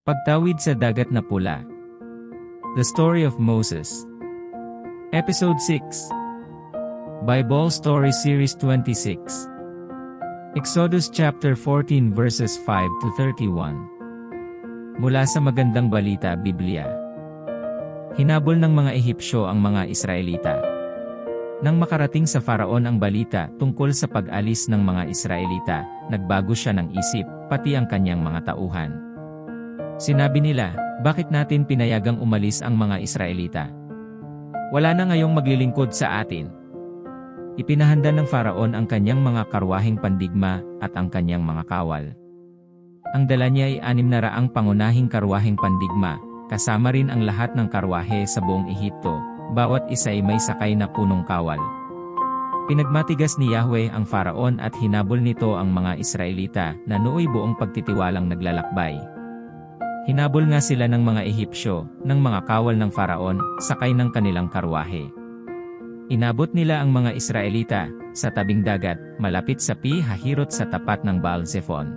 Pagtawid sa dagat na pula. The Story of Moses. Episode 6. Bible Story Series 26. Exodus chapter 14 verses 5 to 31. Mula sa Magandang Balita, Biblia. Hinabol ng mga Ehipsyo ang mga Israelita. Nang makarating sa Faraon ang balita tungkol sa pag-alis ng mga Israelita, nagbago siya ng isip, pati ang kanyang mga tauhan. Sinabi nila, bakit natin pinayagang umalis ang mga Israelita? Wala na ngayong maglilingkod sa atin. Ipinahanda ng Faraon ang kanyang mga karwaheng pandigma at ang kanyang mga kawal. Ang dala niya ay 600 pangunahing karwaheng pandigma, kasama rin ang lahat ng karwahe sa buong Ehipto, bawat isa ay may sakay na punong kawal. Pinagmatigas ni Yahweh ang Faraon at hinabol nito ang mga Israelita na nooy buong pagtitiwalang naglalakbay. Hinabol nga sila ng mga Ehipsyo, ng mga kawal ng Faraon, sakay ng kanilang karwahe. Inabot nila ang mga Israelita sa tabing dagat, malapit sa Pi-hahirot sa tapat ng Baal-zephon.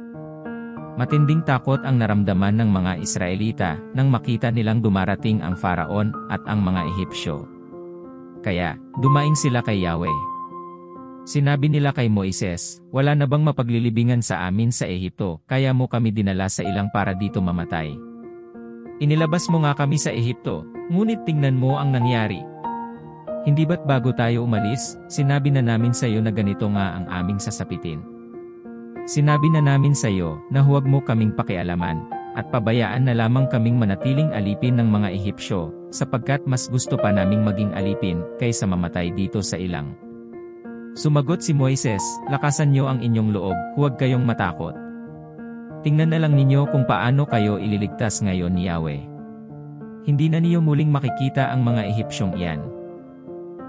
Matinding takot ang naramdaman ng mga Israelita nang makita nilang dumarating ang Faraon at ang mga Ehipsyo. Kaya, dumaing sila kay Yahweh. Sinabi nila kay Moises, wala na bang mapaglilibingan sa amin sa Ehipto, kaya mo kami dinala sa ilang para dito mamatay. Inilabas mo nga kami sa Ehipto, ngunit tingnan mo ang nangyari. Hindi ba't bago tayo umalis, sinabi na namin sa iyo na ganito nga ang aming sasapitin. Sinabi na namin sa iyo na huwag mo kaming pakialaman, at pabayaan na lamang kaming manatiling alipin ng mga Ehipsyo, sapagkat mas gusto pa naming maging alipin, kaysa mamatay dito sa ilang. Sumagot si Moises, lakasan niyo ang inyong loob, huwag kayong matakot. Tingnan na lang ninyo kung paano kayo ililigtas ngayon ni Yahweh. Hindi na niyo muling makikita ang mga Ehipsyong iyan.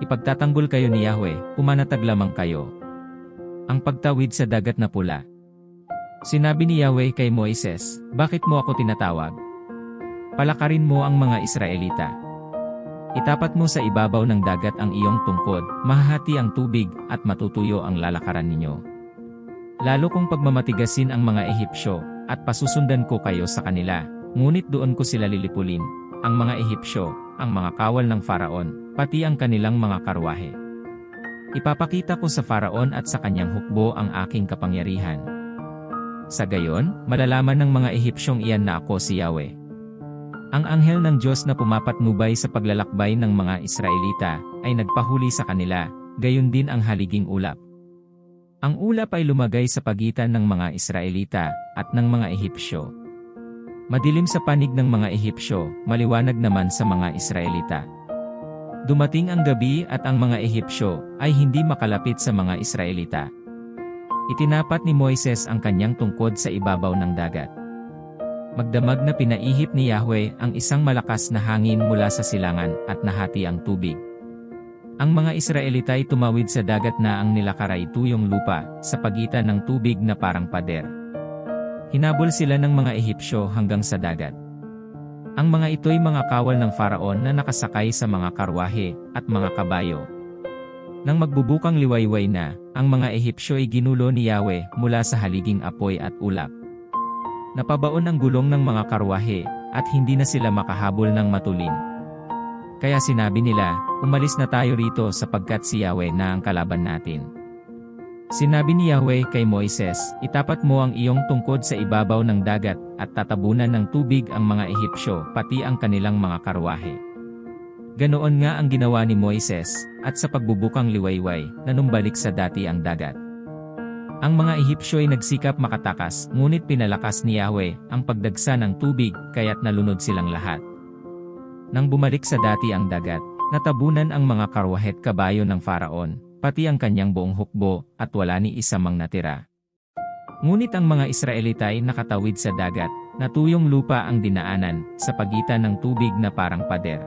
Ipagtatanggol kayo ni Yahweh, pumanatag lamang kayo. Ang pagtawid sa dagat na pula. Sinabi ni Yahweh kay Moises, bakit mo ako tinatawag? Palakarin mo ang mga Israelita. Itapat mo sa ibabaw ng dagat ang iyong tungkod, mahahati ang tubig, at matutuyo ang lalakaran ninyo. Lalo kong pagmamatigasin ang mga Ehipsyo, at pasusundan ko kayo sa kanila, ngunit doon ko sila lilipulin, ang mga Ehipsyo, ang mga kawal ng Faraon, pati ang kanilang mga karwahe. Ipapakita ko sa Faraon at sa kanyang hukbo ang aking kapangyarihan. Sa gayon, malalaman ng mga Ehipsyong iyan na ako si Yahweh. Ang anghel ng Diyos na pumapatnubay sa paglalakbay ng mga Israelita, ay nagpahuli sa kanila, gayon din ang haliging ulap. Ang ulap ay lumagay sa pagitan ng mga Israelita, at ng mga Ehipsyo. Madilim sa panig ng mga Ehipsyo, maliwanag naman sa mga Israelita. Dumating ang gabi at ang mga Ehipsyo, ay hindi makalapit sa mga Israelita. Itinapat ni Moises ang kanyang tungkod sa ibabaw ng dagat. Magdamag na pinaihip ni Yahweh ang isang malakas na hangin mula sa silangan at nahati ang tubig. Ang mga Israelita ay tumawid sa dagat na ang nilakaray tuyong lupa sa pagitan ng tubig na parang pader. Hinabol sila ng mga Ehipsyo hanggang sa dagat. Ang mga ito'y mga kawal ng Faraon na nakasakay sa mga karwahe at mga kabayo. Nang magbubukang liwayway na, ang mga Ehipsyo ay ginulo ni Yahweh mula sa haliging apoy at ulap. Napabaon ang gulong ng mga karwahe, at hindi na sila makahabol ng matulin. Kaya sinabi nila, umalis na tayo rito sapagkat si Yahweh na ang kalaban natin. Sinabi ni Yahweh kay Moises, itapat mo ang iyong tungkod sa ibabaw ng dagat, at tatabunan ng tubig ang mga Ehipsyo, pati ang kanilang mga karwahe. Ganoon nga ang ginawa ni Moises, at sa pagbubukang liwayway, nanumbalik sa dati ang dagat. Ang mga Ehipsyo ay nagsikap makatakas, ngunit pinalakas ni Yahweh ang pagdagsa ng tubig, kaya't nalunod silang lahat. Nang bumalik sa dati ang dagat, natabunan ang mga karwahet kabayo ng Faraon, pati ang kanyang buong hukbo, at wala ni isa mang natira. Ngunit ang mga Israelita ay nakatawid sa dagat, na tuyong lupa ang dinaanan, sa pagitan ng tubig na parang pader.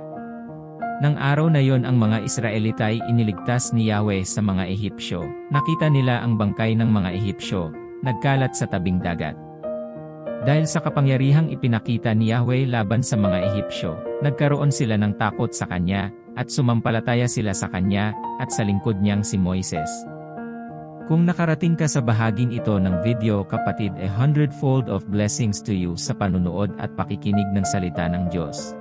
Nang araw na yon ang mga Israelita ay iniligtas ni Yahweh sa mga Ehipsyo. Nakita nila ang bangkay ng mga Ehipsyo, nagkalat sa tabing dagat. Dahil sa kapangyarihang ipinakita ni Yahweh laban sa mga Ehipsyo, nagkaroon sila ng takot sa kanya, at sumampalataya sila sa kanya, at sa lingkod niyang si Moises. Kung nakarating ka sa bahaging ito ng video kapatid, 100-fold of blessings to you sa panunood at pakikinig ng salita ng Diyos.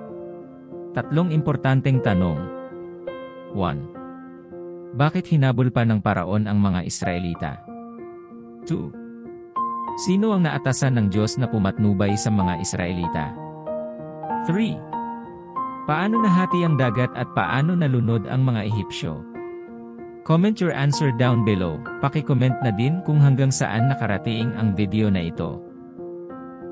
Tatlong importanteng tanong. 1. Bakit hinabol pa ng Paraon ang mga Israelita? 2. Sino ang naatasan ng Diyos na pumatnubay sa mga Israelita? 3. Paano nahati ang dagat at paano nalunod ang mga Ehipsyo? Comment your answer down below. Paki-comment na din kung hanggang saan nakarating ang video na ito.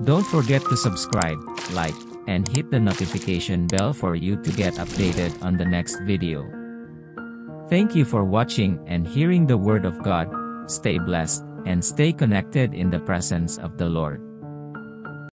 Don't forget to subscribe, like, and hit the notification bell for you to get updated on the next video. Thank you for watching and hearing the Word of God. Stay blessed and stay connected in the presence of the Lord.